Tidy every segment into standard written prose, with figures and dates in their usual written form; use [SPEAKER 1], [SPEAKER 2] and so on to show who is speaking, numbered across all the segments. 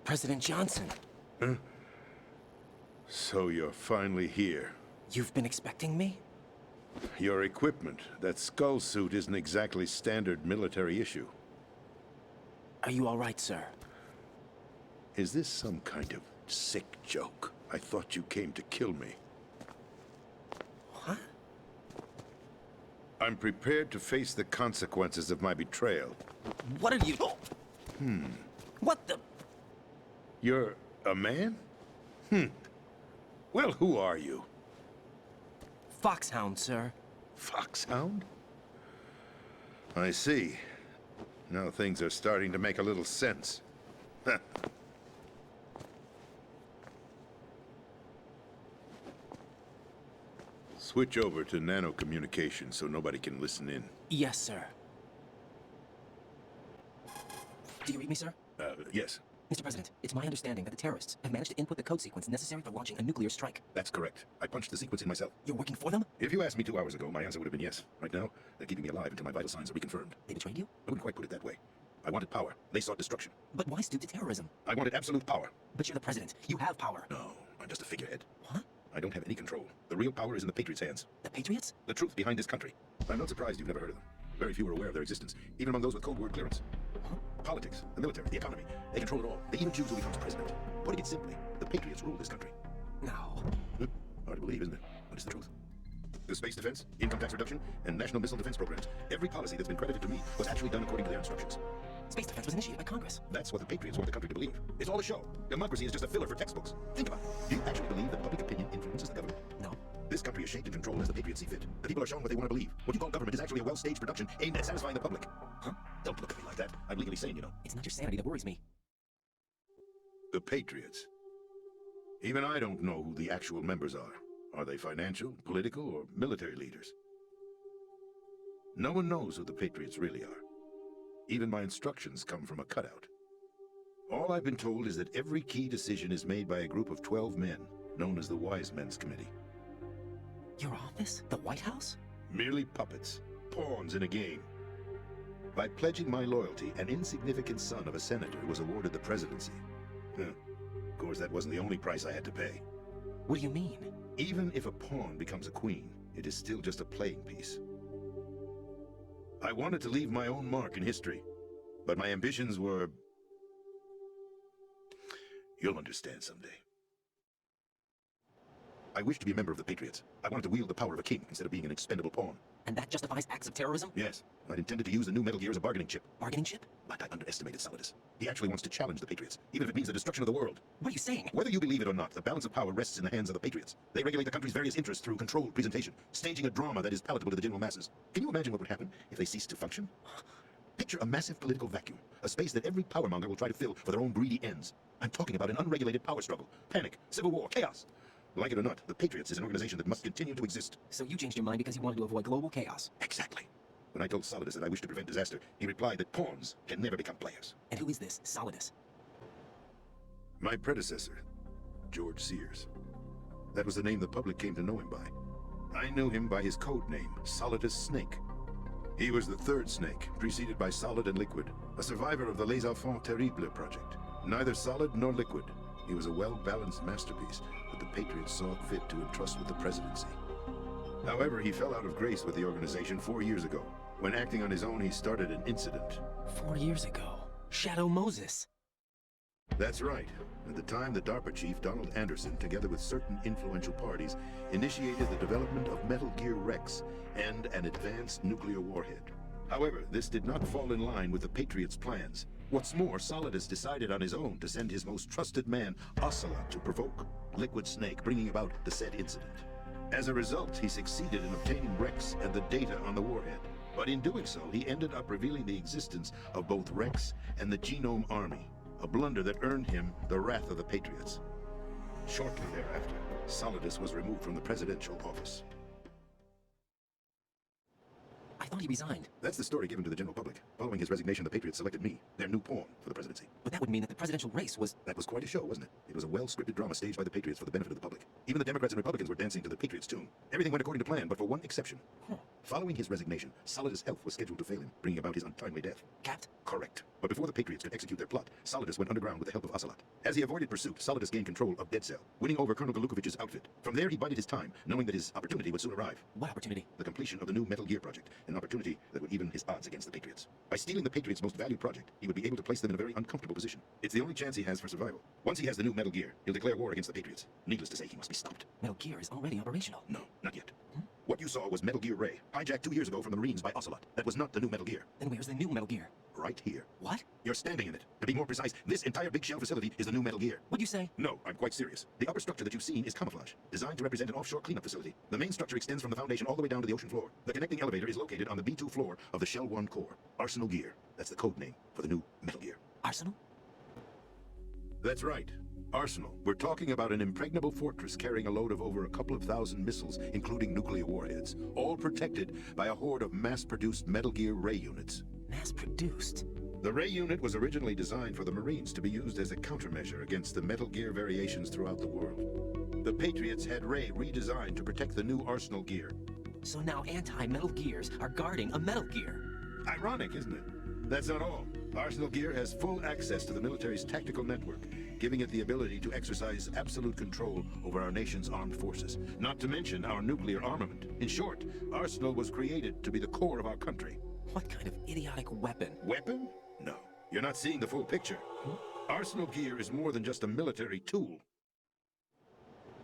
[SPEAKER 1] President Johnson.
[SPEAKER 2] Huh? So you're finally here.
[SPEAKER 1] You've been expecting me?
[SPEAKER 2] Your equipment, that skull suit, isn't exactly standard military issue.
[SPEAKER 1] Are you all right, sir?
[SPEAKER 2] Is this some kind of sick joke? I thought you came to kill me.
[SPEAKER 1] What?
[SPEAKER 2] I'm prepared to face the consequences of my betrayal.
[SPEAKER 1] What are you... What the...
[SPEAKER 2] You're a man? Well, who are you?
[SPEAKER 1] Foxhound, sir.
[SPEAKER 2] Foxhound? I see. Now things are starting to make a little sense. Switch over to nano-communication so nobody can listen in.
[SPEAKER 1] Yes, sir. Do you read me, sir?
[SPEAKER 2] Yes.
[SPEAKER 1] Mr. President, it's my understanding that the terrorists have managed to input the code sequence necessary for launching a nuclear strike.
[SPEAKER 2] That's correct. I punched the sequence in myself.
[SPEAKER 1] You're working for them?
[SPEAKER 2] If you asked me 2 hours ago, my answer would have been yes. Right now, they're keeping me alive until my vital signs are reconfirmed.
[SPEAKER 1] They betrayed you?
[SPEAKER 2] I wouldn't quite put it that way. I wanted power. They sought destruction.
[SPEAKER 1] But why stoop to terrorism?
[SPEAKER 2] I wanted absolute power.
[SPEAKER 1] But you're the president. You have power.
[SPEAKER 2] No, I'm just a figurehead.
[SPEAKER 1] What?
[SPEAKER 2] I don't have any control. The real power is in the Patriots' hands.
[SPEAKER 1] The Patriots?
[SPEAKER 2] The truth behind this country. I'm not surprised you've never heard of them. Very few are aware of their existence, even among those with Cold War clearance.
[SPEAKER 1] Huh?
[SPEAKER 2] Politics, the military, the economy. They control it all. They even choose who becomes president. Putting it simply, the Patriots rule this country.
[SPEAKER 1] No.
[SPEAKER 2] Hard to believe, isn't it? But it's the truth. The space defense, income tax reduction, and national missile defense programs, every policy that's been credited to me was actually done according to their instructions.
[SPEAKER 1] Space defense was initiated by Congress.
[SPEAKER 2] That's what the Patriots want the country to believe. It's all a show. Democracy is just a filler for textbooks. Think about it. Do you actually believe that public opinion influences the government?
[SPEAKER 1] No.
[SPEAKER 2] This country is shaped and controlled as the Patriots see fit. The people are shown what they want to believe. What you call government is actually a well-staged production aimed at satisfying the public.
[SPEAKER 1] Huh?
[SPEAKER 2] Don't look at me like that. I'm legally sane, you know.
[SPEAKER 1] It's not your sanity that worries me.
[SPEAKER 2] The Patriots. Even I don't know who the actual members are. Are they financial, political, or military leaders? No one knows who the Patriots really are. Even my instructions come from a cutout. All I've been told is that every key decision is made by a group of 12 men, known as the Wise Men's Committee.
[SPEAKER 1] Your office? The White House?
[SPEAKER 2] Merely puppets, pawns in a game. By pledging my loyalty, an insignificant son of a senator was awarded the presidency. Of course, that wasn't the only price I had to pay.
[SPEAKER 1] What do you mean?
[SPEAKER 2] Even if a pawn becomes a queen, it is still just a playing piece. I wanted to leave my own mark in history, but my ambitions were... You'll understand someday. I wish to be a member of the Patriots. I wanted to wield the power of a king instead of being an expendable pawn.
[SPEAKER 1] And that justifies acts of terrorism?
[SPEAKER 2] Yes, I'd intended to use the new Metal Gear as a bargaining chip.
[SPEAKER 1] Bargaining chip?
[SPEAKER 2] But I underestimated Solidus. He actually wants to challenge the Patriots, even if it means the destruction of the world.
[SPEAKER 1] What are you saying?
[SPEAKER 2] Whether you believe it or not, the balance of power rests in the hands of the Patriots. They regulate the country's various interests through controlled presentation, staging a drama that is palatable to the general masses. Can you imagine what would happen if they ceased to function? Picture a massive political vacuum, a space that every powermonger will try to fill for their own greedy ends. I'm talking about an unregulated power struggle, panic, civil war, chaos. Like it or not, the Patriots is an organization that must continue to exist.
[SPEAKER 1] So you changed your mind because you wanted to avoid global chaos?
[SPEAKER 2] Exactly. When I told Solidus that I wished to prevent disaster, he replied that pawns can never become players.
[SPEAKER 1] And who is this Solidus?
[SPEAKER 2] My predecessor, George Sears. That was the name the public came to know him by. I knew him by his code name, Solidus Snake. He was the third snake, preceded by Solid and Liquid, a survivor of the Les Enfants Terribles project. Neither solid nor liquid. He was a well-balanced masterpiece that the Patriots saw fit to entrust with the presidency. However, he fell out of grace with the organization 4 years ago. When acting on his own, he started an incident.
[SPEAKER 1] 4 years ago. Shadow Moses.
[SPEAKER 2] That's right. At the time, the DARPA chief, Donald Anderson, together with certain influential parties, initiated the development of Metal Gear Rex and an advanced nuclear warhead. However, this did not fall in line with the Patriots' plans. What's more, Solidus decided on his own to send his most trusted man, Ocelot, to provoke Liquid Snake, bringing about the said incident. As a result, he succeeded in obtaining Rex and the data on the warhead. But in doing so, he ended up revealing the existence of both Rex and the Genome Army, a blunder that earned him the wrath of the Patriots. Shortly thereafter, Solidus was removed from the presidential office.
[SPEAKER 1] I thought he resigned.
[SPEAKER 2] That's the story given to the general public. Following his resignation, the Patriots selected me, their new pawn, for the presidency.
[SPEAKER 1] But that would mean that the presidential race was...
[SPEAKER 2] That was quite a show, wasn't it? It was a well-scripted drama staged by the Patriots for the benefit of the public. Even the Democrats and Republicans were dancing to the Patriots' tune. Everything went according to plan, but for one exception. Following his resignation, Solidus' health was scheduled to fail him, bringing about his untimely death.
[SPEAKER 1] Capped?
[SPEAKER 2] Correct. But before the Patriots could execute their plot, Solidus went underground with the help of Ocelot. As he avoided pursuit, Solidus gained control of Dead Cell, winning over Colonel Galukovic's outfit. From there, he bided his time, knowing that his opportunity would soon arrive.
[SPEAKER 1] What opportunity?
[SPEAKER 2] The completion of the new Metal Gear project, an opportunity that would even his odds against the Patriots. By stealing the Patriots' most valued project, he would be able to place them in a very uncomfortable position. It's the only chance he has for survival. Once he has the new Metal Gear, he'll declare war against the Patriots. Needless to say, he must be stopped.
[SPEAKER 1] Metal Gear is already operational.
[SPEAKER 2] No, not yet. What you saw was Metal Gear Ray, hijacked 2 years ago from the Marines by Ocelot. That was not the new Metal Gear.
[SPEAKER 1] Then where's the new Metal Gear?
[SPEAKER 2] Right here.
[SPEAKER 1] What?
[SPEAKER 2] You're standing in it. To be more precise, this entire big shell facility is the new Metal Gear.
[SPEAKER 1] What'd you say?
[SPEAKER 2] No, I'm quite serious. The upper structure that you've seen is camouflage, designed to represent an offshore cleanup facility. The main structure extends from the foundation all the way down to the ocean floor. The connecting elevator is located on the B2 floor of the Shell 1 core. Arsenal Gear. That's the code name for the new Metal Gear.
[SPEAKER 1] Arsenal?
[SPEAKER 2] That's right. Arsenal. We're talking about an impregnable fortress carrying a load of over a couple of thousand missiles, including nuclear warheads, all protected by a horde of mass-produced Metal Gear Ray units.
[SPEAKER 1] Mass-produced?
[SPEAKER 2] The Ray unit was originally designed for the Marines to be used as a countermeasure against the Metal Gear variations throughout the world. The Patriots had Ray redesigned to protect the new Arsenal Gear.
[SPEAKER 1] So now anti-Metal Gears are guarding a Metal Gear.
[SPEAKER 2] Ironic, isn't it? That's not all. Arsenal Gear has full access to the military's tactical network, giving it the ability to exercise absolute control over our nation's armed forces, not to mention our nuclear armament. In short, Arsenal was created to be the core of our country.
[SPEAKER 1] What kind of idiotic weapon?
[SPEAKER 2] Weapon? No. You're not seeing the full picture. Arsenal Gear is more than just a military tool.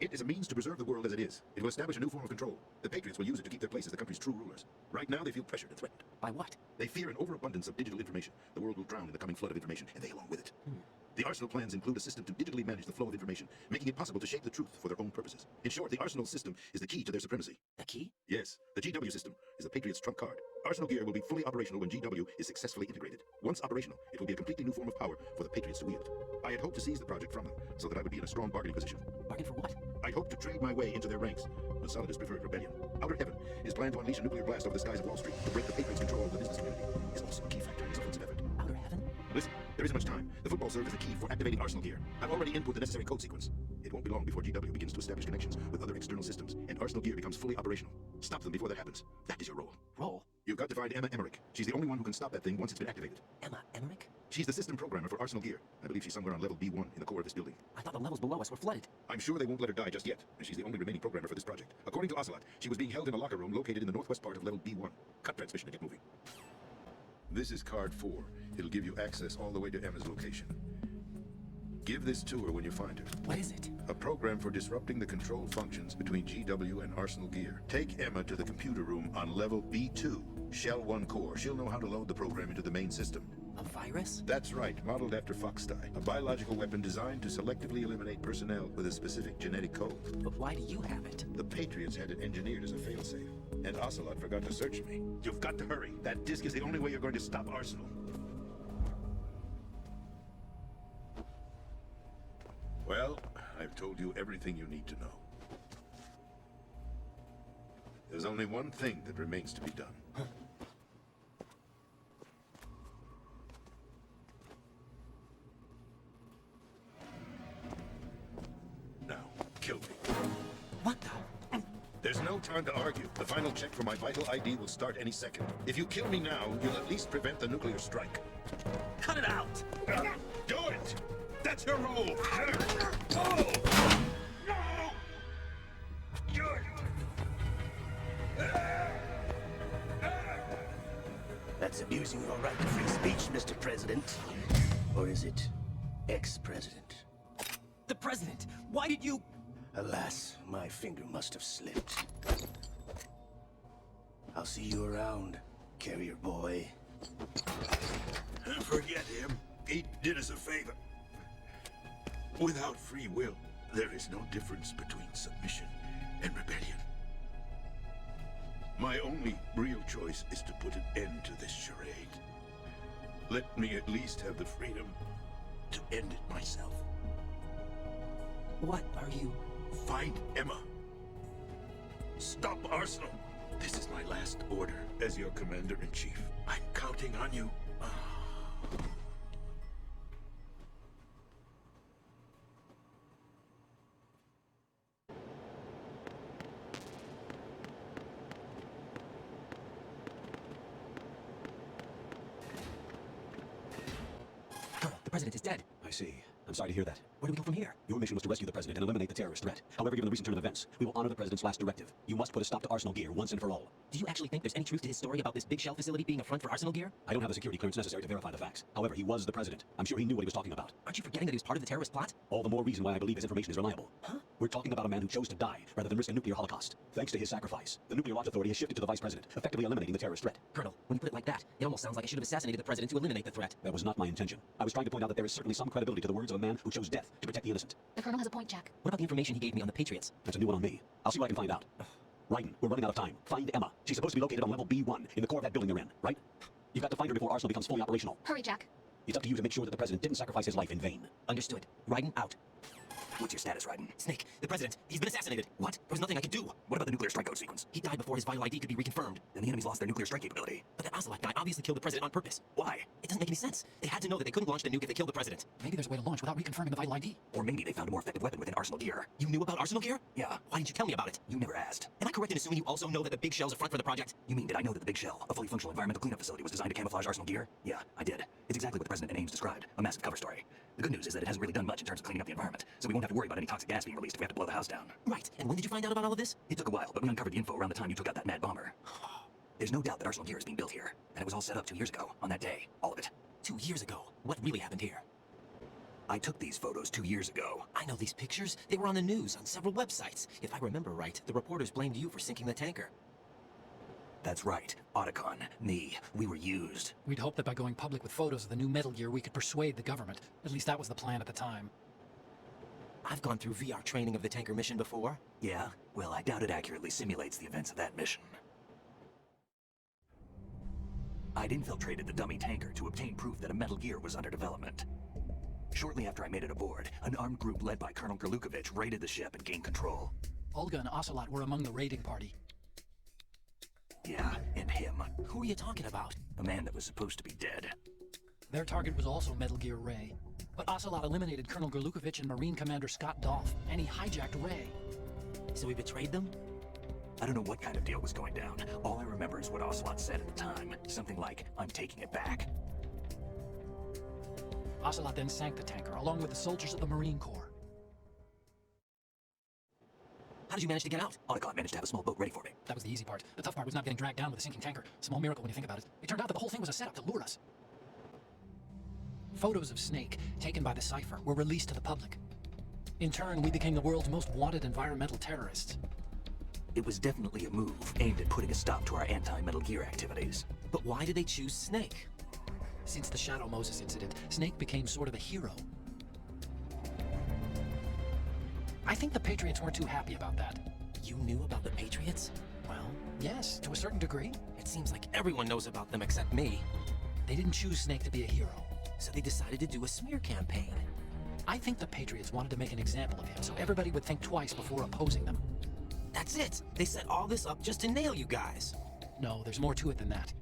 [SPEAKER 2] It is a means to preserve the world as it is. It will establish a new form of control. The Patriots will use it to keep their place as the country's true rulers. Right now, they feel pressured and threatened.
[SPEAKER 1] By what?
[SPEAKER 2] They fear an overabundance of digital information. The world will drown in the coming flood of information, and they along with it. The Arsenal plans include a system to digitally manage the flow of information, making it possible to shape the truth for their own purposes. In short, the Arsenal system is the key to their supremacy.
[SPEAKER 1] The key?
[SPEAKER 2] Yes, the GW system is the Patriots' trump card. Arsenal Gear will be fully operational when GW is successfully integrated. Once operational, it will be a completely new form of power for the Patriots to wield. I had hoped to seize the project from them, so that I would be in a strong bargaining position.
[SPEAKER 1] Bargain for what?
[SPEAKER 2] I'd hoped to trade my way into their ranks, but Solidus preferred rebellion. Outer Heaven, his plan to unleash a nuclear blast over the skies of Wall Street to break the Patriots' control of the business community, is also a key factor in his offensive effort.
[SPEAKER 1] Outer Heaven?
[SPEAKER 2] Listen, there isn't much time. The football serves as the key for activating Arsenal Gear. I've already input the necessary code sequence. It won't be long before GW begins to establish connections with other external systems, and Arsenal Gear becomes fully operational. Stop them before that happens. That is your role.
[SPEAKER 1] Role?
[SPEAKER 2] You've got to find Emma Emmerich. She's the only one who can stop that thing once it's been activated.
[SPEAKER 1] Emma Emmerich?
[SPEAKER 2] She's the system programmer for Arsenal Gear. I believe she's somewhere on level B1 in the core of this building.
[SPEAKER 1] I thought the levels below us were flooded.
[SPEAKER 2] I'm sure they won't let her die just yet, and she's the only remaining programmer for this project. According to Ocelot, she was being held in a locker room located in the northwest part of level B1. Cut transmission and get moving. This is card 4. It'll give you access all the way to Emma's location. Give this to her when you find her.
[SPEAKER 1] What is it?
[SPEAKER 2] A program for disrupting the control functions between GW and Arsenal Gear. Take Emma to the computer room on level B2, Shell 1 core. She'll know how to load the program into the main system.
[SPEAKER 1] A virus?
[SPEAKER 2] That's right, modeled after Foxdie, a biological weapon designed to selectively eliminate personnel with a specific genetic code.
[SPEAKER 1] But why do you have it?
[SPEAKER 2] The Patriots had it engineered as a failsafe, and Ocelot forgot to search me. You've got to hurry. That disk is the only way you're going to stop Arsenal. Well, I've told you everything you need to know. There's only one thing that remains to be done. Now, kill me.
[SPEAKER 1] What the?
[SPEAKER 2] There's no time to argue. The final check for my vital ID will start any second. If you kill me now, you'll at least prevent the nuclear strike.
[SPEAKER 1] Cut it out!
[SPEAKER 2] Do it! That's your role!
[SPEAKER 3] That's abusing your right to free speech, Mr. President. Or is it ex-president?
[SPEAKER 1] The president! Why did you...
[SPEAKER 3] Alas, my finger must have slipped. I'll see you around, carrier boy.
[SPEAKER 2] Forget him. He did us a favor. Without free will, there is no difference between submission and rebellion. My only real choice is to put an end to this charade. Let me at least have the freedom to end it myself.
[SPEAKER 1] What are you...
[SPEAKER 2] Find Emma. Stop Arsenal. This is my last order as your commander-in-chief. I'm counting on you.
[SPEAKER 1] president is dead.
[SPEAKER 4] I see. I'm sorry to hear that.
[SPEAKER 1] Where do we go from here?
[SPEAKER 4] Your mission was to rescue the president and eliminate the terrorist threat. However, given the recent turn of events, we will honor the president's last directive. You must put a stop to Arsenal Gear once and for all.
[SPEAKER 1] Do you actually think there's any truth to his story about this big shell facility being a front for Arsenal Gear?
[SPEAKER 4] I don't have the security clearance necessary to verify the facts. However, he was the president. I'm sure he knew what he was talking about.
[SPEAKER 1] Aren't you forgetting that he was part of the terrorist plot?
[SPEAKER 4] All the more reason why I believe his information is reliable.
[SPEAKER 1] Huh?
[SPEAKER 4] We're talking about a man who chose to die rather than risk a nuclear holocaust. Thanks to his sacrifice, the Nuclear Launch Authority has shifted to the vice president, effectively eliminating the terrorist threat.
[SPEAKER 1] Colonel, when you put it like that, it almost sounds like I should have assassinated the president to eliminate the threat.
[SPEAKER 4] That was not my intention. I was trying to point out that there is certainly some credibility to the words of a man who chose death to protect the innocent.
[SPEAKER 5] The Colonel has a point, Jack.
[SPEAKER 1] What about the information he gave me on the Patriots?
[SPEAKER 4] That's a new one on me. I'll see what I can find out. Raiden, we're running out of time. Find Emma. She's supposed to be located on level B1 in the core of that building they're in, right? You've got to find her before Arsenal becomes fully operational.
[SPEAKER 5] Hurry, Jack.
[SPEAKER 4] It's up to you to make sure that the president didn't sacrifice his life in vain.
[SPEAKER 1] Understood. Raiden out.
[SPEAKER 3] What's your status, Raiden?
[SPEAKER 1] Snake, the president, he's been assassinated. What? There was nothing I could do.
[SPEAKER 3] What about the nuclear strike code sequence?
[SPEAKER 1] He died before his vital ID could be reconfirmed.
[SPEAKER 3] Then the enemy's lost their nuclear strike capability.
[SPEAKER 1] But that Ocelot guy obviously killed the president on purpose.
[SPEAKER 3] Why?
[SPEAKER 1] It doesn't make any sense. They had to know that they couldn't launch the nuke if they killed the president.
[SPEAKER 6] Maybe there's a way to launch without reconfirming the vital ID.
[SPEAKER 3] Or maybe they found a more effective weapon within Arsenal Gear.
[SPEAKER 1] You knew about Arsenal Gear?
[SPEAKER 3] Yeah.
[SPEAKER 1] Why didn't you tell me about it?
[SPEAKER 3] You never asked.
[SPEAKER 1] Am I correct in assuming you also know that the big shell's a front for the project?
[SPEAKER 3] You mean, did I know that the Big Shell, a fully functional environmental cleanup facility, was designed to camouflage Arsenal Gear? Yeah, I did. It's exactly what the president and Ames described. A massive cover story. The good news is that it hasn't really done much in terms of cleaning up the environment, so we won't have to worry about any toxic gas being released if we have to blow the house down.
[SPEAKER 1] Right. And when did you find out about all of this?
[SPEAKER 3] It took a while, but we uncovered the info around the time you took out that mad bomber. There's no doubt that Arsenal Gear is being built here, and it was all set up 2 years ago, on that day. All of it.
[SPEAKER 1] 2 years ago. What really happened here?
[SPEAKER 3] I took these photos 2 years ago.
[SPEAKER 1] I know these pictures. They were on the news, on several websites. If I remember right, the reporters blamed you for sinking the tanker.
[SPEAKER 3] That's right. Otacon, me, we were used.
[SPEAKER 6] We'd hoped that by going public with photos of the new Metal Gear, we could persuade the government. At least that was the plan at the time.
[SPEAKER 1] I've gone through VR training of the tanker mission before.
[SPEAKER 3] Yeah? Well, I doubt it accurately simulates the events of that mission. I'd infiltrated the dummy tanker to obtain proof that a Metal Gear was under development. Shortly after I made it aboard, an armed group led by Colonel Gerlukovich raided the ship and gained control.
[SPEAKER 6] Olga and Ocelot were among the raiding party.
[SPEAKER 3] Yeah, and him.
[SPEAKER 1] Who are you talking about?
[SPEAKER 3] A man that was supposed to be dead.
[SPEAKER 6] Their target was also Metal Gear Ray. But Ocelot eliminated Colonel Gerlukovich and Marine Commander Scott Dolph, and he hijacked Ray.
[SPEAKER 1] So we betrayed them?
[SPEAKER 3] I don't know what kind of deal was going down. All I remember is what Ocelot said at the time. Something like, I'm taking it back.
[SPEAKER 6] Ocelot then sank the tanker, along with the soldiers of the Marine Corps.
[SPEAKER 1] How did you manage to get out?
[SPEAKER 3] Otacon managed to have a small boat ready for me.
[SPEAKER 6] That was the easy part. The tough part was not getting dragged down with a sinking tanker. Small miracle when you think about it. It turned out that the whole thing was a setup to lure us. Photos of Snake, taken by the Cypher, were released to the public. In turn, we became the world's most wanted environmental terrorists.
[SPEAKER 3] It was definitely a move aimed at putting a stop to our anti-Metal Gear activities.
[SPEAKER 1] But why did they choose Snake?
[SPEAKER 6] Since the Shadow Moses incident, Snake became sort of a hero. I think the Patriots weren't too happy about that.
[SPEAKER 1] You knew about the Patriots?
[SPEAKER 6] Well, yes, to a certain degree.
[SPEAKER 1] It seems like everyone knows about them except me.
[SPEAKER 6] They didn't choose Snake to be a hero.
[SPEAKER 1] So they decided to do a smear campaign.
[SPEAKER 6] I think the Patriots wanted to make an example of him so everybody would think twice before opposing them.
[SPEAKER 1] That's it! They set all this up just to nail you guys!
[SPEAKER 6] No, there's more to it than that.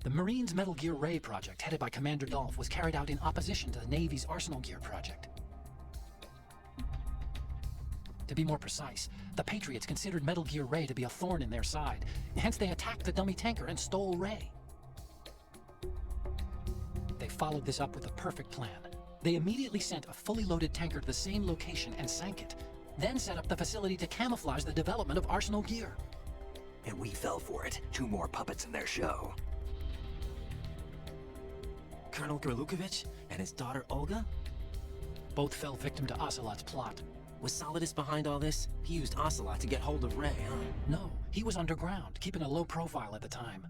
[SPEAKER 6] The Marines' Metal Gear Ray project, headed by Commander Dolph, was carried out in opposition to the Navy's Arsenal Gear project. To be more precise, the Patriots considered Metal Gear Ray to be a thorn in their side, hence they attacked the dummy tanker and stole Ray. They followed this up with a perfect plan. They immediately sent a fully loaded tanker to the same location and sank it, then set up the facility to camouflage the development of Arsenal Gear.
[SPEAKER 3] And we fell for it. 2 more puppets in their show.
[SPEAKER 1] Colonel Gerlukovich and his daughter Olga?
[SPEAKER 6] Both fell victim to Ocelot's plot.
[SPEAKER 1] Was Solidus behind all this? He used Ocelot to get hold of Ray, huh?
[SPEAKER 6] No, he was underground, keeping a low profile at the time.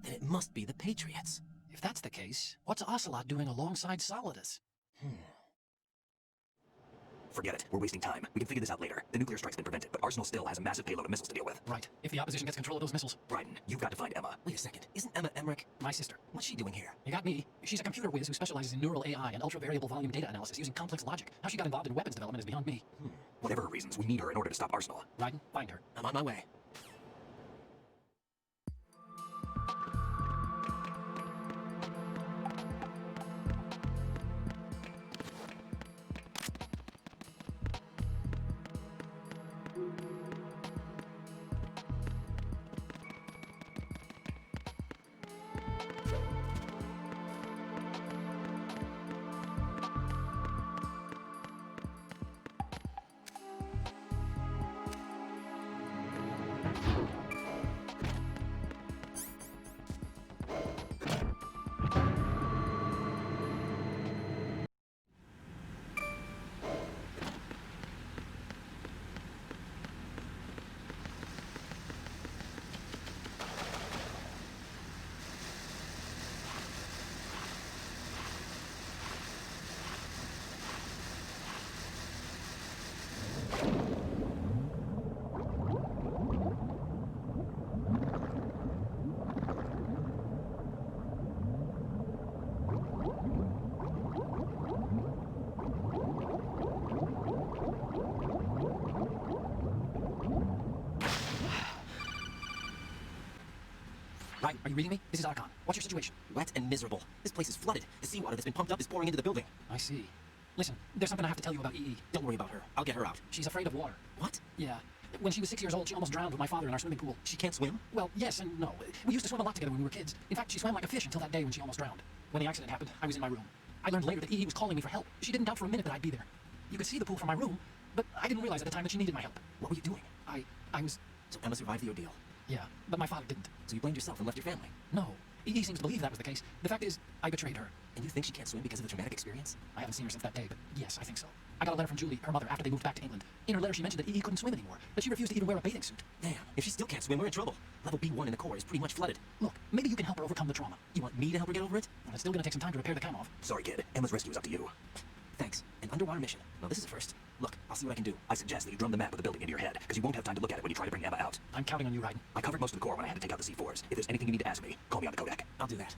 [SPEAKER 1] Then it must be the Patriots.
[SPEAKER 6] If that's the case, what's Ocelot doing alongside Solidus?
[SPEAKER 3] Forget it. We're wasting time. We can figure this out later. The nuclear strike's been prevented, but Arsenal still has a massive payload of missiles to deal with.
[SPEAKER 6] Right. If the opposition gets control of those missiles.
[SPEAKER 3] Raiden, you've got to find Emma.
[SPEAKER 1] Wait a second. Isn't Emma Emmerich?
[SPEAKER 6] My sister.
[SPEAKER 1] What's she doing here?
[SPEAKER 6] You got me. She's a computer whiz who specializes in neural AI and ultra-variable volume data analysis using complex logic. How she got involved in weapons development is beyond me.
[SPEAKER 3] Whatever her reasons, we need her in order to stop Arsenal.
[SPEAKER 6] Raiden, find her.
[SPEAKER 1] I'm on my way.
[SPEAKER 6] Right, are you reading me? This is Archon. What's your situation?
[SPEAKER 1] Wet and miserable. This place is flooded. The seawater that's been pumped up is pouring into the building.
[SPEAKER 6] I see. Listen, there's something I have to tell you about EE.
[SPEAKER 1] Don't worry about her. I'll get her out.
[SPEAKER 6] She's afraid of water.
[SPEAKER 1] What?
[SPEAKER 6] Yeah. When she was 6 years old, she almost drowned with my father in our swimming pool.
[SPEAKER 1] She can't swim?
[SPEAKER 6] Well, yes and no. We used to swim a lot together when we were kids. In fact, she swam like a fish until that day when she almost drowned. When the accident happened, I was in my room. I learned later that EE was calling me for help. She didn't doubt for a minute that I'd be there. You could see the pool from my room, but I didn't realize at the time that she needed my help.
[SPEAKER 1] What were you doing?
[SPEAKER 6] I was...
[SPEAKER 1] So Emma survived the ordeal.
[SPEAKER 6] Yeah, but my father didn't.
[SPEAKER 1] So you blamed yourself and left your family.
[SPEAKER 6] No. EE seems to believe that was the case. The fact is, I betrayed her.
[SPEAKER 1] And you think she can't swim because of the traumatic experience?
[SPEAKER 6] I haven't seen her since that day, but yes, I think so. I got a letter from Julie, her mother, after they moved back to England. In her letter, she mentioned that EE couldn't swim anymore, that she refused to even wear a bathing suit.
[SPEAKER 1] Damn, if she still can't swim, we're in trouble. Level B1 in the core is pretty much flooded.
[SPEAKER 6] Look, maybe you can help her overcome the trauma.
[SPEAKER 1] You want me to help her get over it?
[SPEAKER 6] Well, it's still gonna take some time to repair the cam off.
[SPEAKER 3] Sorry, kid. Emma's rescue is up to you.
[SPEAKER 1] Thanks. An underwater mission. Well, this is a first. Look, I'll see what I can do.
[SPEAKER 3] I suggest that you drum the map of the building into your head, because you won't have time to look at it when you try to bring Emma out.
[SPEAKER 6] I'm counting on you, Raiden.
[SPEAKER 3] I covered most of the core when I had to take out the C4s. If there's anything you need to ask me, call me on the codec.
[SPEAKER 1] I'll do that.